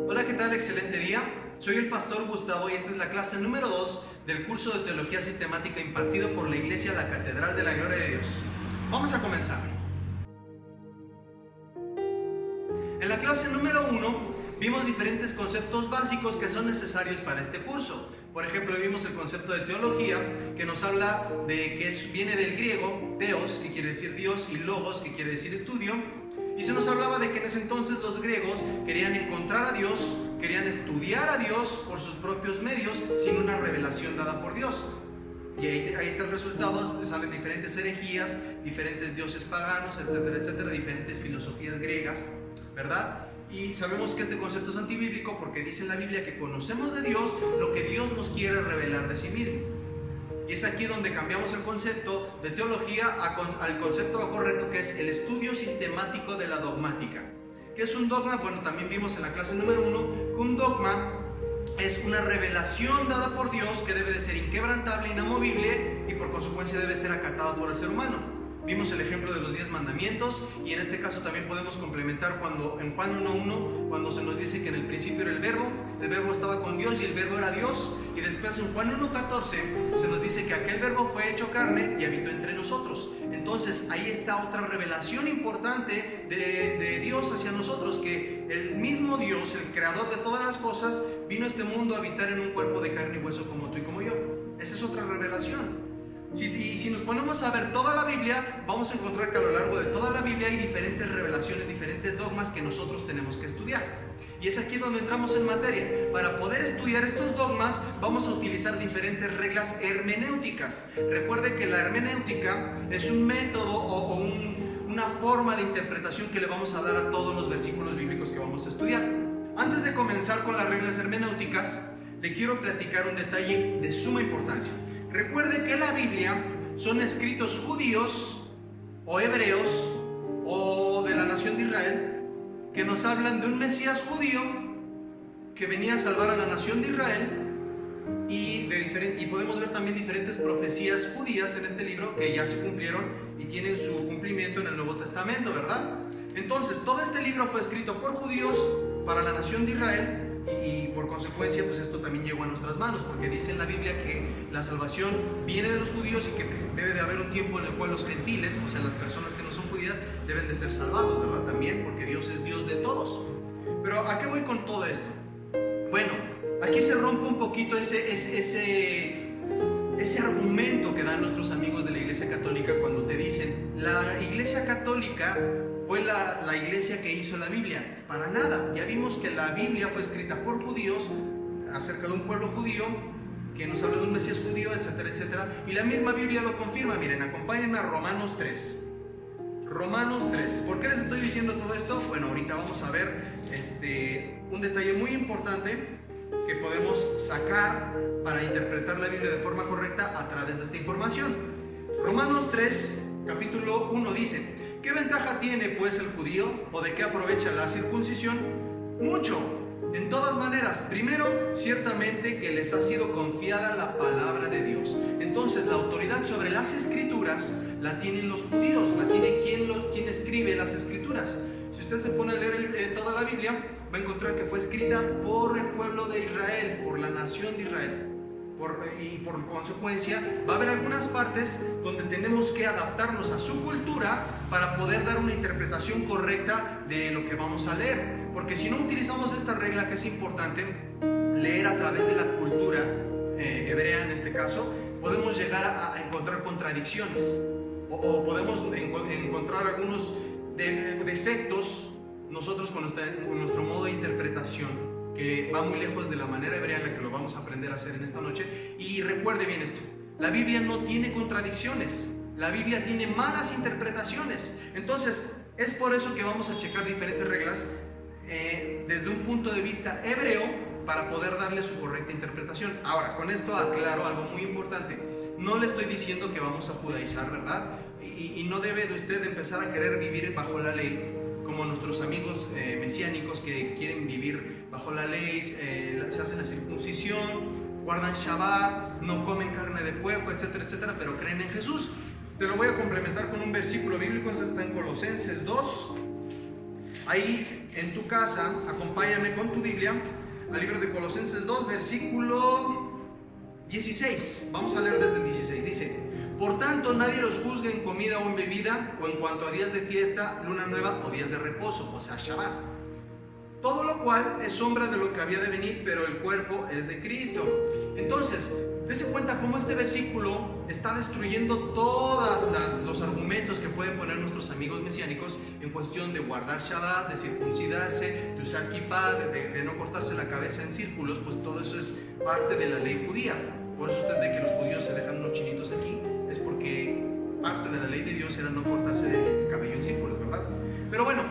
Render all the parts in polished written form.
Hola, ¿qué tal? Excelente día. Soy el pastor Gustavo y esta es la clase número 2 del curso de Teología Sistemática impartido por la Iglesia La Catedral de la Gloria de Dios. Vamos a comenzar. En la clase número 1 vimos diferentes conceptos básicos que son necesarios para este curso. Por ejemplo, vimos el concepto de teología, que nos habla de que viene del griego, theos, que quiere decir Dios, y logos, que quiere decir estudio. Y se nos hablaba de que en ese entonces los griegos querían encontrar a Dios, querían estudiar a Dios por sus propios medios, sin una revelación dada por Dios. Y ahí está el resultado, salen diferentes herejías, diferentes dioses paganos, etcétera, etcétera, diferentes filosofías griegas, ¿verdad? Y sabemos que este concepto es antibíblico porque dice en la Biblia que conocemos de Dios lo que Dios nos quiere revelar de sí mismo. Y es aquí donde cambiamos el concepto de teología al concepto correcto, que es el estudio sistemático de la dogmática. ¿Qué es un dogma? Bueno, también vimos en la clase número 1 que un dogma es una revelación dada por Dios que debe de ser inquebrantable, inamovible y por consecuencia debe ser acatada por el ser humano. Vimos el ejemplo de los 10 mandamientos y en este caso también podemos complementar cuando en Juan 1.1, cuando se nos dice que en el principio era el verbo estaba con Dios y el verbo era Dios, y después en Juan 1.14 se nos dice que aquel verbo fue hecho carne y habitó entre nosotros. Entonces ahí está otra revelación importante de Dios hacia nosotros, que el mismo Dios, el creador de todas las cosas, vino a este mundo a habitar en un cuerpo de carne y hueso como tú y como yo. Esa es otra revelación. Y si nos ponemos a ver toda la Biblia, vamos a encontrar que a lo largo de toda la Biblia hay diferentes revelaciones, diferentes dogmas que nosotros tenemos que estudiar. Y es aquí donde entramos en materia. Para poder estudiar estos dogmas, vamos a utilizar diferentes reglas hermenéuticas. Recuerde que la hermenéutica es un método o una forma de interpretación que le vamos a dar a todos los versículos bíblicos que vamos a estudiar. Antes de comenzar con las reglas hermenéuticas, le quiero platicar un detalle de suma importancia. Recuerde que la Biblia son escritos judíos o hebreos o de la nación de Israel que nos hablan de un Mesías judío que venía a salvar a la nación de Israel y podemos ver también diferentes profecías judías en este libro que ya se cumplieron y tienen su cumplimiento en el Nuevo Testamento, ¿verdad? Entonces, todo este libro fue escrito por judíos para la nación de Israel. Y por consecuencia, pues esto también llegó a nuestras manos, porque dice en la Biblia que la salvación viene de los judíos y que debe de haber un tiempo en el cual los gentiles, o sea, las personas que no son judías, deben de ser salvados, ¿verdad? También, porque Dios es Dios de todos. Pero ¿a qué voy con todo esto? Bueno, aquí se rompe un poquito ese argumento que dan nuestros amigos de la Iglesia Católica cuando te dicen, la Iglesia Católica fue la iglesia que hizo la Biblia. Para nada. Ya vimos que la Biblia fue escrita por judíos acerca de un pueblo judío que nos habla de un Mesías judío, etcétera, etcétera. Y la misma Biblia lo confirma. Miren, acompáñenme a Romanos 3. Romanos 3. ¿Por qué les estoy diciendo todo esto? Bueno, ahorita vamos a ver un detalle muy importante que podemos sacar para interpretar la Biblia de forma correcta a través de esta información. Romanos 3, capítulo 1 dice: ¿qué ventaja tiene pues el judío o de qué aprovecha la circuncisión? Mucho, en todas maneras. Primero, ciertamente que les ha sido confiada la palabra de Dios. Entonces, la autoridad sobre las escrituras la tienen los judíos, la tiene quien escribe las escrituras. Si usted se pone a leer toda la Biblia, va a encontrar que fue escrita por el pueblo de Israel, por la nación de Israel. Y por consecuencia va a haber algunas partes donde tenemos que adaptarnos a su cultura para poder dar una interpretación correcta de lo que vamos a leer, porque si no utilizamos esta regla, que es importante leer a través de la cultura hebrea en este caso, podemos llegar a encontrar contradicciones o podemos encontrar algunos defectos nosotros con nuestro modo de interpretación, que va muy lejos de la manera hebrea en la que lo vamos a aprender a hacer en esta noche. Y recuerde bien esto: la Biblia no tiene contradicciones, la Biblia tiene malas interpretaciones. Entonces es por eso que vamos a checar diferentes reglas desde un punto de vista hebreo para poder darle su correcta interpretación. Ahora, con esto aclaro algo muy importante: no le estoy diciendo que vamos a judaizar, ¿verdad? Y no debe de usted empezar a querer vivir bajo la ley como nuestros amigos mesiánicos que quieren vivir bajo la ley, se hacen la circuncisión, guardan Shabbat, no comen carne de puerco, etcétera, etcétera, pero creen en Jesús. Te lo voy a complementar con un versículo bíblico, este está en Colosenses 2. Ahí en tu casa, acompáñame con tu Biblia al libro de Colosenses 2, versículo 16. Vamos a leer desde el 16. Dice: por tanto, nadie los juzgue en comida o en bebida, o en cuanto a días de fiesta, luna nueva o días de reposo, o sea, Shabbat. Todo lo cual es sombra de lo que había de venir, pero el cuerpo es de Cristo. Entonces, dése cuenta cómo este versículo está destruyendo todos los argumentos que pueden poner nuestros amigos mesiánicos en cuestión de guardar Shabbat, de circuncidarse, de usar kippah, de no cortarse la cabeza en círculos. Pues todo eso es parte de la ley judía. Por eso usted ve que los judíos se dejan unos chinitos aquí, es porque parte de la ley de Dios era no cortarse el cabello en círculos, ¿verdad? Pero bueno,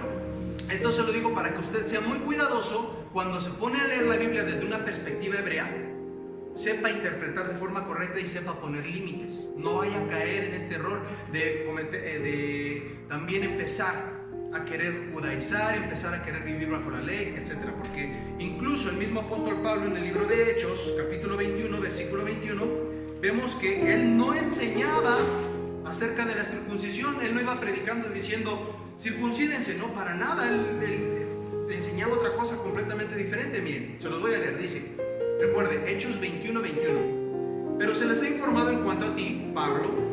esto se lo digo para que usted sea muy cuidadoso cuando se pone a leer la Biblia desde una perspectiva hebrea, sepa interpretar de forma correcta y sepa poner límites. No vaya a caer en este error de también empezar a querer judaizar, empezar a querer vivir bajo la ley, etc. Porque incluso el mismo apóstol Pablo en el libro de Hechos, capítulo 21, versículo 21, vemos que él no enseñaba acerca de la circuncisión. Él no iba predicando diciendo circuncídense, no, para nada. Él enseñaba otra cosa completamente diferente. Miren, se los voy a leer. Dice, recuerde, Hechos 21, 21: pero se les ha informado en cuanto a ti, Pablo,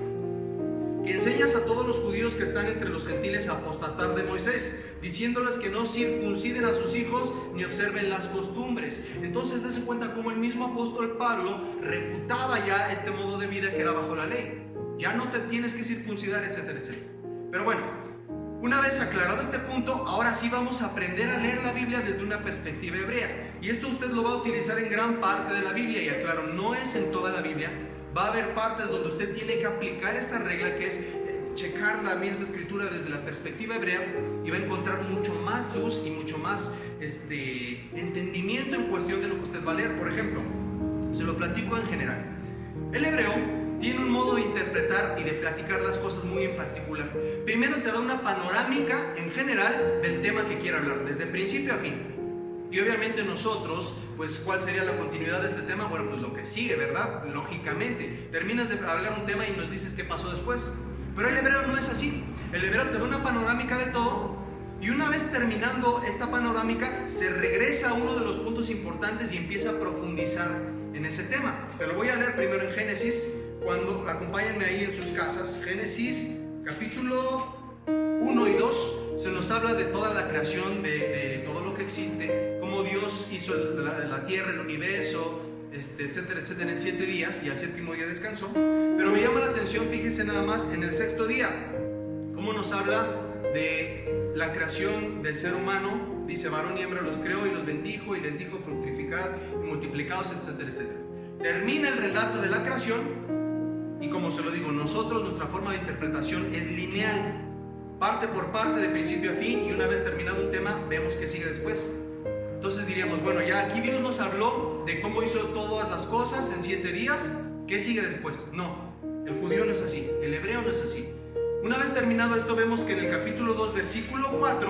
que enseñas a todos los judíos que están entre los gentiles a apostatar de Moisés, diciéndoles que no circunciden a sus hijos ni observen las costumbres. Entonces dése cuenta cómo el mismo apóstol Pablo refutaba ya este modo de vida que era bajo la ley. Ya no te tienes que circuncidar, etcétera, etcétera. Pero bueno, una vez aclarado este punto, ahora sí vamos a aprender a leer la Biblia desde una perspectiva hebrea. Y esto usted lo va a utilizar en gran parte de la Biblia. Y aclaro, no es en toda la Biblia. Va a haber partes donde usted tiene que aplicar esta regla, que es checar la misma escritura desde la perspectiva hebrea, y va a encontrar mucho más luz y mucho más entendimiento en cuestión de lo que usted va a leer. Por ejemplo, se lo platico en general. El hebreo tiene un modo de interpretar y de platicar las cosas muy en particular. Primero te da una panorámica en general del tema que quiere hablar, desde principio a fin. Y obviamente nosotros, pues, ¿cuál sería la continuidad de este tema? Bueno, pues lo que sigue, ¿verdad? Lógicamente, terminas de hablar un tema y nos dices qué pasó después. Pero el hebreo no es así. El hebreo te da una panorámica de todo, y una vez terminando esta panorámica, se regresa a uno de los puntos importantes y empieza a profundizar en ese tema. Te lo voy a leer primero en Génesis, cuando acompáñenme ahí en sus casas. Génesis, capítulo 1 y 2, se nos habla de toda la creación, de todo lo que existe, cómo Dios hizo la tierra, el universo, etcétera, etcétera, en 7 días, y al séptimo día descansó. Pero me llama la atención, fíjese nada más, en el sexto día, cómo nos habla de la creación del ser humano. Dice, varón y hembra los creó y los bendijo y les dijo, fructificad y multiplicaos, etcétera, etcétera. Termina el relato de la creación, y como se lo digo, nosotros, nuestra forma de interpretación es lineal, parte por parte, de principio a fin, y una vez terminado un tema, vemos qué sigue después. Entonces diríamos, bueno, ya aquí Dios nos habló de cómo hizo todas las cosas en 7 días, ¿qué sigue después? No, el judío no es así, el hebreo no es así. Una vez terminado esto, vemos que en el capítulo 2, versículo 4,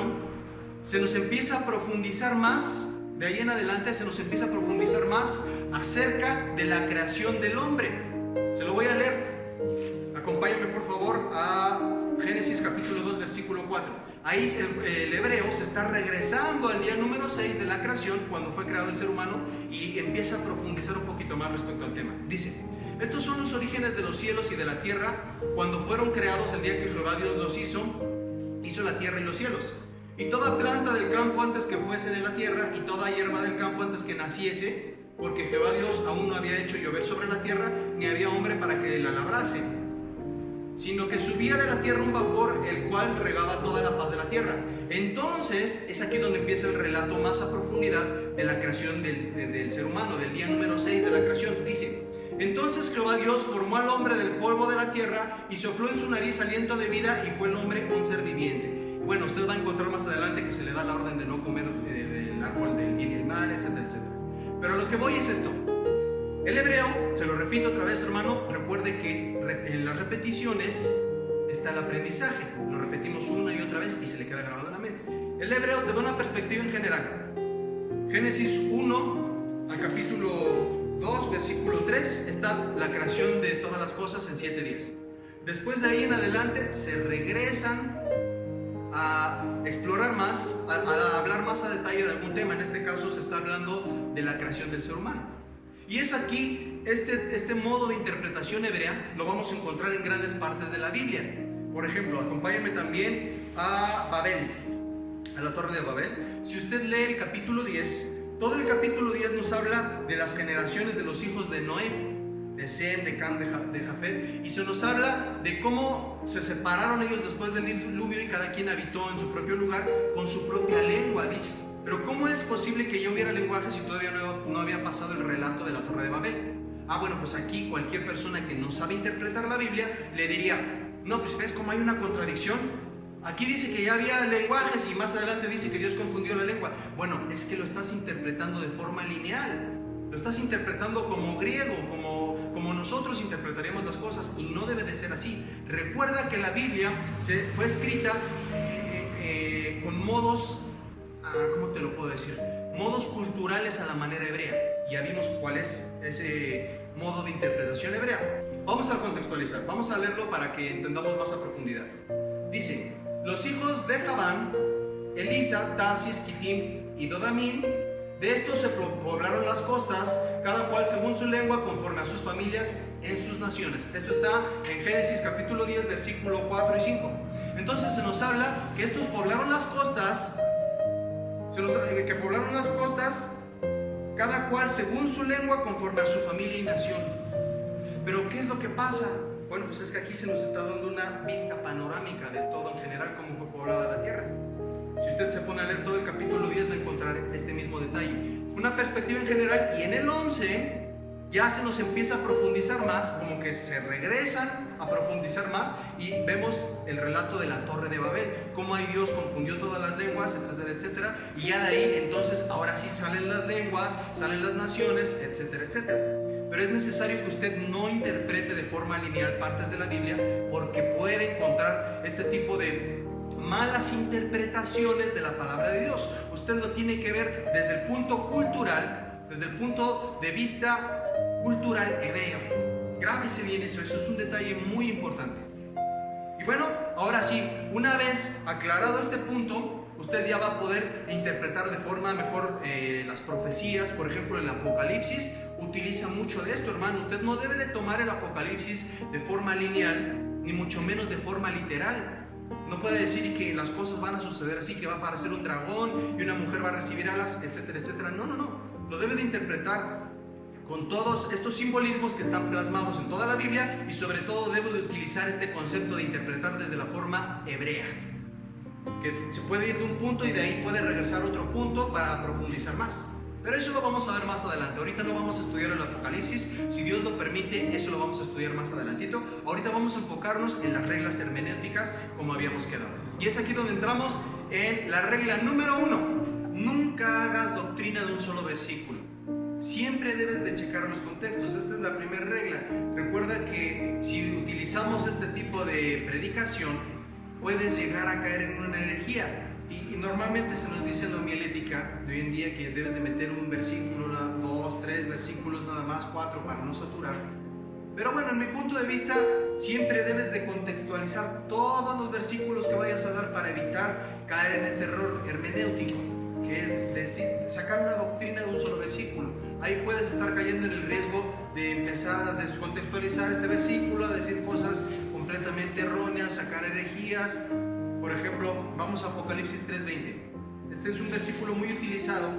se nos empieza a profundizar más, de ahí en adelante se nos empieza a profundizar más acerca de la creación del hombre. Se lo voy a leer. Acompáñame por favor a Génesis capítulo 2, versículo 4. Ahí el hebreo se está regresando al día número 6 de la creación, cuando fue creado el ser humano, y empieza a profundizar un poquito más respecto al tema. Dice, estos son los orígenes de los cielos y de la tierra, cuando fueron creados el día que Jehová Dios los hizo la tierra y los cielos. Y toda planta del campo antes que fuesen en la tierra, y toda hierba del campo antes que naciese, porque Jehová Dios aún no había hecho llover sobre la tierra, ni había hombre para que la labrase, sino que subía de la tierra un vapor, el cual regaba toda la faz de la tierra. Entonces es aquí donde empieza el relato más a profundidad de la creación del ser humano, del día número 6 de la creación. Dice, entonces Jehová Dios formó al hombre del polvo de la tierra y sopló en su nariz aliento de vida, y fue el hombre un ser viviente. Bueno, usted va a encontrar más adelante que se le da la orden de no comer del árbol del bien y el mal, etcétera, etcétera. Pero lo que voy es esto. El hebreo, se lo repito otra vez, hermano, recuerde que en las repeticiones está el aprendizaje. Lo repetimos una y otra vez y se le queda grabado en la mente. El hebreo te da una perspectiva en general. Génesis 1 al capítulo 2, versículo 3, está la creación de todas las cosas en 7 días. Después de ahí en adelante se regresan a explorar más, a hablar más a detalle de algún tema. En este caso se está hablando de la creación del ser humano. Y es aquí, este modo de interpretación hebrea lo vamos a encontrar en grandes partes de la Biblia. Por ejemplo, acompáñame también a Babel, a la Torre de Babel. Si usted lee el capítulo 10, todo el capítulo 10 nos habla de las generaciones de los hijos de Noé, de Sem, de Cam, de Jafet, y se nos habla de cómo se separaron ellos después del diluvio y cada quien habitó en su propio lugar con su propia lengua, dice. Pero ¿cómo es posible que yo hubiera lenguaje si todavía no había pasado el relato de la Torre de Babel? Bueno, pues aquí cualquier persona que no sabe interpretar la Biblia le diría, no, pues ves cómo hay una contradicción. Aquí dice que ya había lenguajes y más adelante dice que Dios confundió la lengua. Bueno, es que lo estás interpretando de forma lineal. Lo estás interpretando como griego, como nosotros interpretaríamos las cosas, y no debe de ser así. Recuerda que la Biblia fue escrita con modos, ¿cómo te lo puedo decir? Modos culturales a la manera hebrea. Ya vimos cuál es ese modo de interpretación hebrea. Vamos a contextualizar, vamos a leerlo para que entendamos más a profundidad. Dice, los hijos de Javán, Elisa, Tarsis, Kitim y Dodamín, de estos se poblaron las costas, cada cual según su lengua, conforme a sus familias en sus naciones. Esto está en Génesis capítulo 10, versículo 4 y 5. Entonces se nos habla que estos poblaron las costas, cada cual según su lengua, conforme a su familia y nación. Pero ¿qué es lo que pasa? Bueno, pues es que aquí se nos está dando una vista panorámica de todo en general, cómo fue poblada la tierra. Si usted se pone a leer todo el capítulo 10 va a encontrar este mismo detalle, una perspectiva en general, y en el 11 ya se nos empieza a profundizar más, como que se regresan a profundizar más y vemos el relato de la Torre de Babel, cómo ahí Dios confundió todas las lenguas, etcétera, etcétera, y ya de ahí entonces ahora sí salen las lenguas, salen las naciones, etcétera, etcétera. Pero es necesario que usted no interprete de forma lineal partes de la Biblia, porque puede encontrar este tipo de malas interpretaciones de la palabra de Dios. Usted lo tiene que ver desde el punto cultural, desde el punto de vista cultural hebreo. Grábese bien eso es un detalle muy importante. Y bueno, ahora sí, una vez aclarado este punto, usted ya va a poder interpretar de forma mejor las profecías. Por ejemplo, el Apocalipsis utiliza mucho de esto, hermano. Usted no debe de tomar el Apocalipsis de forma lineal, ni mucho menos de forma literal. No puede decir que las cosas van a suceder así, que va a aparecer un dragón y una mujer va a recibir alas, etcétera, etcétera. No. Lo debe de interpretar con todos estos simbolismos que están plasmados en toda la Biblia, y sobre todo debe de utilizar este concepto de interpretar desde la forma hebrea, que se puede ir de un punto y de ahí puede regresar a otro punto para profundizar más. Pero eso lo vamos a ver más adelante. Ahorita no vamos a estudiar el Apocalipsis. Si Dios lo permite, eso lo vamos a estudiar más adelantito. Ahorita vamos a enfocarnos en las reglas hermenéuticas, como habíamos quedado. Y es aquí donde entramos en la regla número 1. Nunca hagas doctrina de un solo versículo. Siempre debes de checar los contextos. Esta es la primera regla. Recuerda que si utilizamos este tipo de predicación, puedes llegar a caer en una herejía. Y normalmente se nos dice en la homilética de hoy en día que debes de meter un versículo, 2, 3 versículos nada más, 4 para no saturar. Pero bueno, en mi punto de vista, siempre debes de contextualizar todos los versículos que vayas a dar para evitar caer en este error hermenéutico, que es decir, sacar una doctrina de un solo versículo. Ahí puedes estar cayendo en el riesgo de empezar a descontextualizar este versículo, a decir cosas completamente erróneas, sacar herejías. Por ejemplo, vamos a Apocalipsis 3:20. Este es un versículo muy utilizado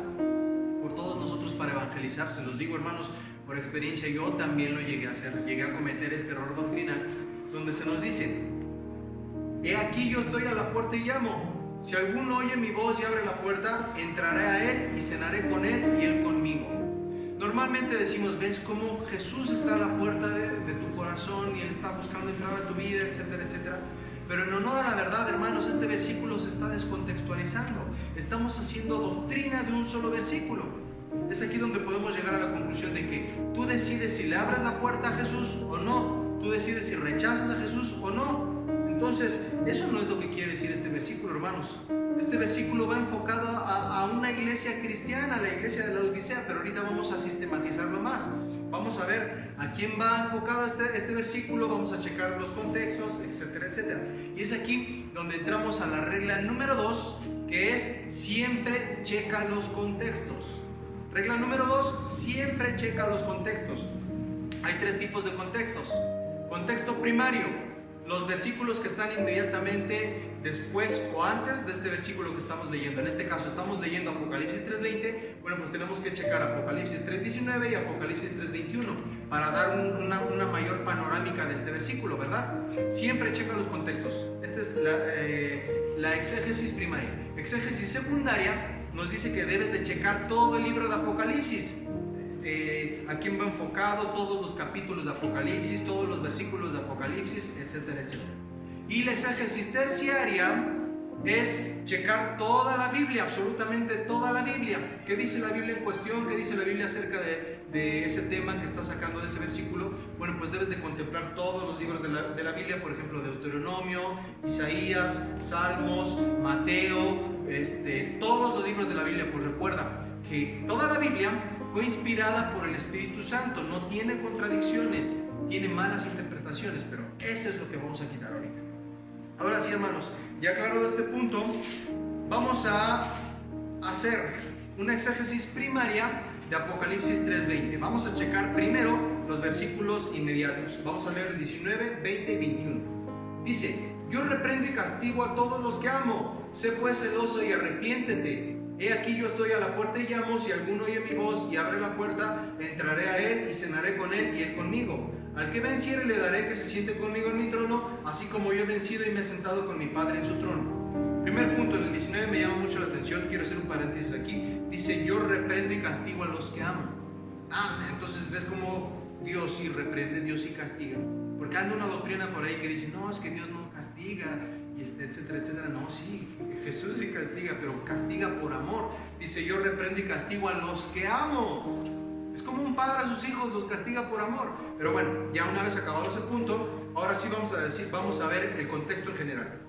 por todos nosotros para evangelizar. Se los digo, hermanos, por experiencia, yo también lo llegué a hacer. Llegué a cometer este error doctrinal, donde se nos dice: he aquí yo estoy a la puerta y llamo. Si alguno oye mi voz y abre la puerta, entraré a él y cenaré con él y él conmigo. Normalmente decimos, ves cómo Jesús está a la puerta de tu corazón y Él está buscando entrar a tu vida, etcétera, etcétera. Pero en honor a la verdad, hermanos, este versículo se está descontextualizando. Estamos haciendo doctrina de un solo versículo. Es aquí donde podemos llegar a la conclusión de que tú decides si le abres la puerta a Jesús o no. Tú decides si rechazas a Jesús o no. Entonces, eso no es lo que quiere decir este versículo, hermanos. este versículo va enfocado a una iglesia cristiana, la iglesia de la Odisea, pero ahorita vamos a sistematizarlo más. Vamos a ver a quién va enfocado este versículo, vamos a checar los contextos, etcétera, etcétera. Y es aquí donde entramos a la regla número 2, que es siempre checa los contextos. Regla número 2, siempre checa los contextos. Hay 3 tipos de contextos. Contexto primario, los versículos que están inmediatamente después o antes de este versículo que estamos leyendo. En este caso estamos leyendo Apocalipsis 3:20. Bueno, pues tenemos que checar Apocalipsis 3:19 y Apocalipsis 3:21 para dar una mayor panorámica de este versículo, ¿verdad? Siempre checa los contextos. Esta es la exégesis primaria. Exégesis secundaria nos dice que debes de checar todo el libro de Apocalipsis. A quién va enfocado, todos los capítulos de Apocalipsis, todos los versículos de Apocalipsis, etcétera, etcétera. Y la exégesis terciaria es checar toda la Biblia, absolutamente toda la Biblia. ¿Qué dice la Biblia en cuestión? ¿Qué dice la Biblia acerca de ese tema que está sacando de ese versículo? Bueno, pues debes de contemplar todos los libros de la Biblia, por ejemplo, Deuteronomio, Isaías, Salmos, Mateo, todos los libros de la Biblia. Pues recuerda que toda la Biblia fue inspirada por el Espíritu Santo, no tiene contradicciones, tiene malas interpretaciones, pero eso es lo que vamos a quitar ahorita. Ahora sí, hermanos, ya aclarado este punto, vamos a hacer una exégesis primaria de Apocalipsis 3:20. Vamos a checar primero los versículos inmediatos. Vamos a leer el 19, 20 y 21. Dice: yo reprendo y castigo a todos los que amo, sé pues celoso y arrepiéntete. He aquí yo estoy a la puerta y llamo, si alguno oye mi voz y abre la puerta, entraré a él y cenaré con él y él conmigo. Al que venciere le daré que se siente conmigo en mi trono, así como yo he vencido y me he sentado con mi Padre en su trono. Primer punto, en el 19 me llama mucho la atención, quiero hacer un paréntesis aquí. Dice: yo reprendo y castigo a los que amo. Entonces ves cómo Dios sí reprende, Dios sí castiga. Porque anda una doctrina por ahí que dice: no, es que Dios no castiga, etcétera, etcétera. No, sí, Jesús sí castiga, pero castiga por amor. Dice: yo reprendo y castigo a los que amo. Es como un padre a sus hijos, los castiga por amor. Pero bueno, ya una vez acabado ese punto, ahora sí vamos a ver el contexto en general.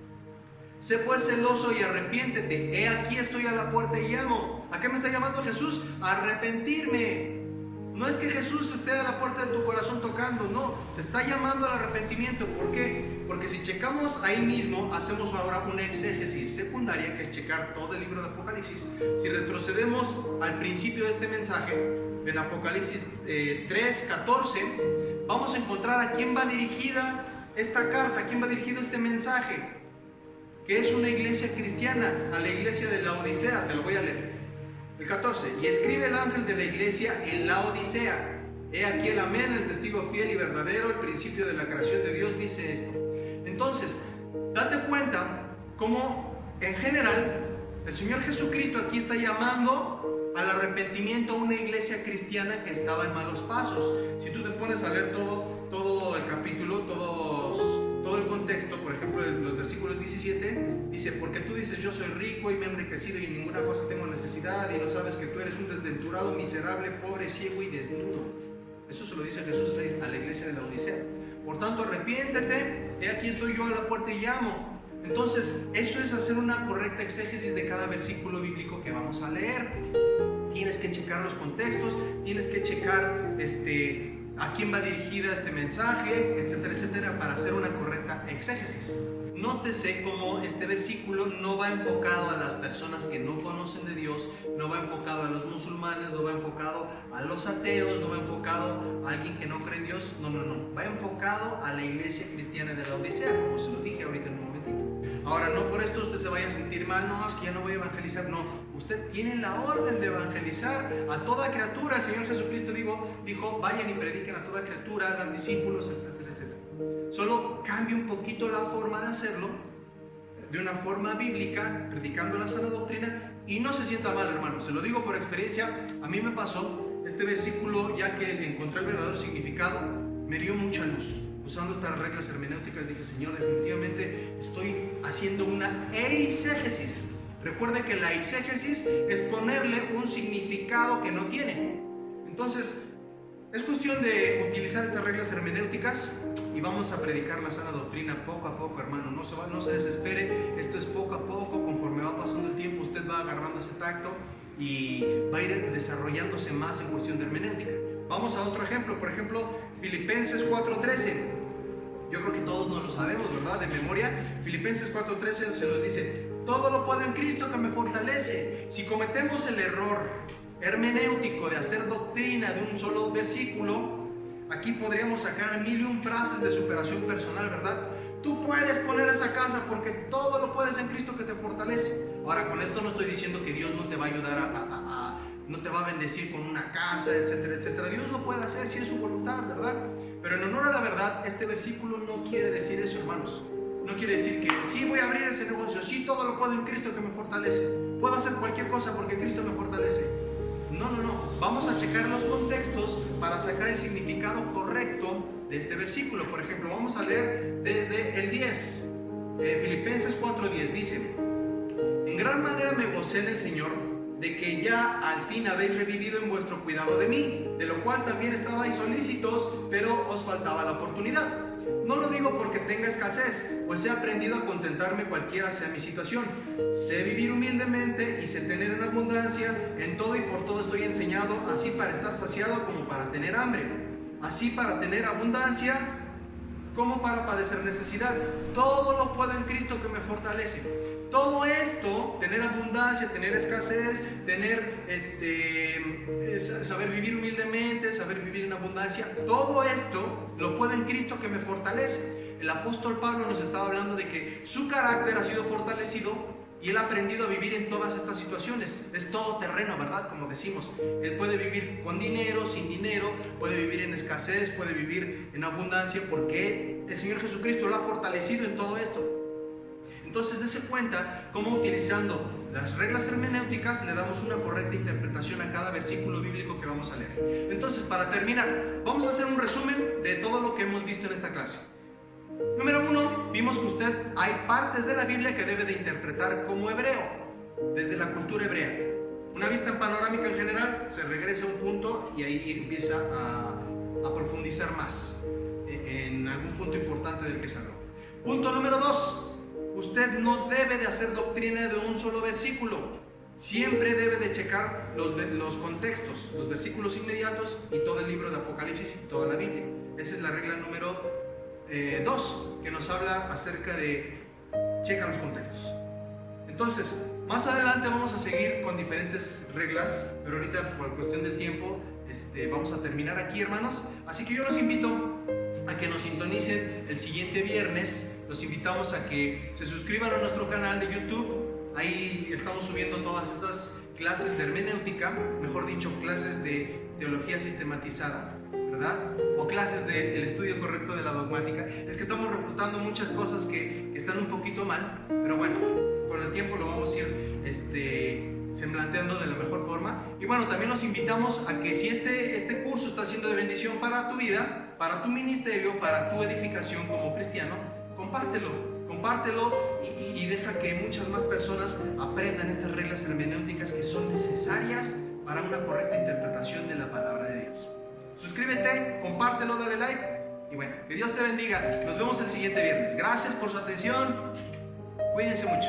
Sé pues celoso y arrepiéntete. He aquí estoy a la puerta y llamo. ¿A qué me está llamando Jesús? A arrepentirme. No es que Jesús esté a la puerta de tu corazón tocando, no, te está llamando al arrepentimiento. ¿Por qué? Porque si checamos ahí mismo, hacemos ahora una exégesis secundaria, que es checar todo el libro de Apocalipsis. Si retrocedemos al principio de este mensaje, en Apocalipsis 3:14, vamos a encontrar a quién va dirigida esta carta, a quién va dirigido este mensaje, que es una iglesia cristiana, a la iglesia de la Odisea. Te lo voy a leer. El 14: y escribe el ángel de la iglesia en la Odisea. He aquí el amén, el testigo fiel y verdadero, el principio de la creación de Dios, dice esto. Entonces, date cuenta cómo en general el Señor Jesucristo aquí está llamando al arrepentimiento a una iglesia cristiana que estaba en malos pasos. Si tú te pones a leer todo el capítulo, todo el contexto, por ejemplo, los versículos 17, dice: porque tú dices yo soy rico y me he enriquecido y en ninguna cosa tengo necesidad, y no sabes que tú eres un desventurado, miserable, pobre, ciego y desnudo. Eso se lo dice Jesús a la iglesia de la Odisea. Por tanto, arrepiéntete, he aquí estoy yo a la puerta y llamo. Entonces, eso es hacer una correcta exégesis de cada versículo bíblico que vamos a leer. Tienes que checar los contextos, tienes que checar a quién va dirigida este mensaje, etcétera, etcétera, para hacer una correcta exégesis. Nótese cómo este versículo no va enfocado a las personas que no conocen de Dios, no va enfocado a los musulmanes, no va enfocado a los ateos, no va enfocado a alguien que no cree en Dios. No, va enfocado a la iglesia cristiana de la Odisea, como se lo dije ahorita en un momentito. Ahora, no por esto usted se vaya a sentir mal, no, es que ya no voy a evangelizar. No, usted tiene la orden de evangelizar a toda criatura. El Señor Jesucristo dijo: vayan y prediquen a toda criatura, hagan discípulos, etcétera, etcétera. Solo cambie un poquito la forma de hacerlo, de una forma bíblica, predicando la sana doctrina, y no se sienta mal, hermano. Se lo digo por experiencia. A mí me pasó este versículo, ya que encontré el verdadero significado, me dio mucha luz. Usando estas reglas hermenéuticas dije: Señor, definitivamente estoy haciendo una eisegesis. Recuerde que la eisegesis es ponerle un significado que no tiene. Entonces, es cuestión de utilizar estas reglas hermenéuticas y vamos a predicar la sana doctrina poco a poco, hermano. No se desespere, esto es poco a poco, conforme va pasando el tiempo, usted va agarrando ese tacto y va a ir desarrollándose más en cuestión de hermenéutica. Vamos a otro ejemplo, por ejemplo, Filipenses 4:13. Yo creo que todos nos lo sabemos, ¿verdad? De memoria. Filipenses 4:13 se nos dice: todo lo puedo en Cristo que me fortalece. Si cometemos el error hermenéutico de hacer doctrina de un solo versículo, aquí podríamos sacar 1001 frases de superación personal, ¿verdad? Tú puedes poner esa casa porque todo lo puedes en Cristo que te fortalece. Ahora, con esto no estoy diciendo que Dios no te va a ayudar no te va a bendecir con una casa, etcétera, etcétera. Dios lo puede hacer si es su voluntad, ¿verdad? Pero en honor a la verdad, este versículo no quiere decir eso, hermanos. No quiere decir que sí voy a abrir ese negocio, sí todo lo puedo en Cristo que me fortalece. Puedo hacer cualquier cosa porque Cristo me fortalece. No. Vamos a checar los contextos para sacar el significado correcto de este versículo. Por ejemplo, vamos a leer desde el 10. Filipenses 4:10 dice: en gran manera me gocé en el Señor de que ya al fin habéis revivido en vuestro cuidado de mí, de lo cual también estabais solícitos, pero os faltaba la oportunidad. No lo digo porque tenga escasez, pues he aprendido a contentarme cualquiera sea mi situación. Sé vivir humildemente y sé tener en abundancia. En todo y por todo estoy enseñado, así para estar saciado como para tener hambre, así para tener abundancia como para padecer necesidad. Todo lo puedo en Cristo que me fortalece. Todo esto, tener abundancia, tener escasez, tener saber vivir humildemente, saber vivir en abundancia, todo esto lo puedo en Cristo que me fortalece. El apóstol Pablo nos estaba hablando de que su carácter ha sido fortalecido y él ha aprendido a vivir en todas estas situaciones. Es todo terreno, ¿verdad? Como decimos, él puede vivir con dinero, sin dinero, puede vivir en escasez, puede vivir en abundancia, porque el Señor Jesucristo lo ha fortalecido en todo esto. Entonces, dése cuenta cómo utilizando las reglas hermenéuticas le damos una correcta interpretación a cada versículo bíblico que vamos a leer. Entonces, para terminar, vamos a hacer un resumen de todo lo que hemos visto en esta clase. Número 1, vimos que hay partes de la Biblia que debe de interpretar como hebreo, desde la cultura hebrea. Una vista en panorámica en general, se regresa a un punto y ahí empieza a profundizar más en algún punto importante del que se habló. Punto número 2. Usted no debe de hacer doctrina de un solo versículo. Siempre debe de checar los contextos, los versículos inmediatos y todo el libro de Apocalipsis y toda la Biblia. Esa es la regla número 2, que nos habla acerca de checar los contextos. Entonces, más adelante vamos a seguir con diferentes reglas, pero ahorita por cuestión del tiempo vamos a terminar aquí, hermanos. Así que yo los invito a que nos sintonicen el siguiente viernes. Los invitamos a que se suscriban a nuestro canal de YouTube. Ahí estamos subiendo todas estas clases de hermenéutica, mejor dicho, clases de teología sistematizada, ¿verdad? O clases del estudio correcto de la dogmática. Es que estamos refutando muchas cosas que están un poquito mal, pero bueno, con el tiempo lo vamos a ir semblanteando de la mejor forma. Y bueno, también los invitamos a que si este curso está siendo de bendición para tu vida, para tu ministerio, para tu edificación como cristiano, compártelo y deja que muchas más personas aprendan estas reglas hermenéuticas que son necesarias para una correcta interpretación de la palabra de Dios. Suscríbete, compártelo, dale like y bueno, que Dios te bendiga. Nos vemos el siguiente viernes. Gracias por su atención. Cuídense mucho.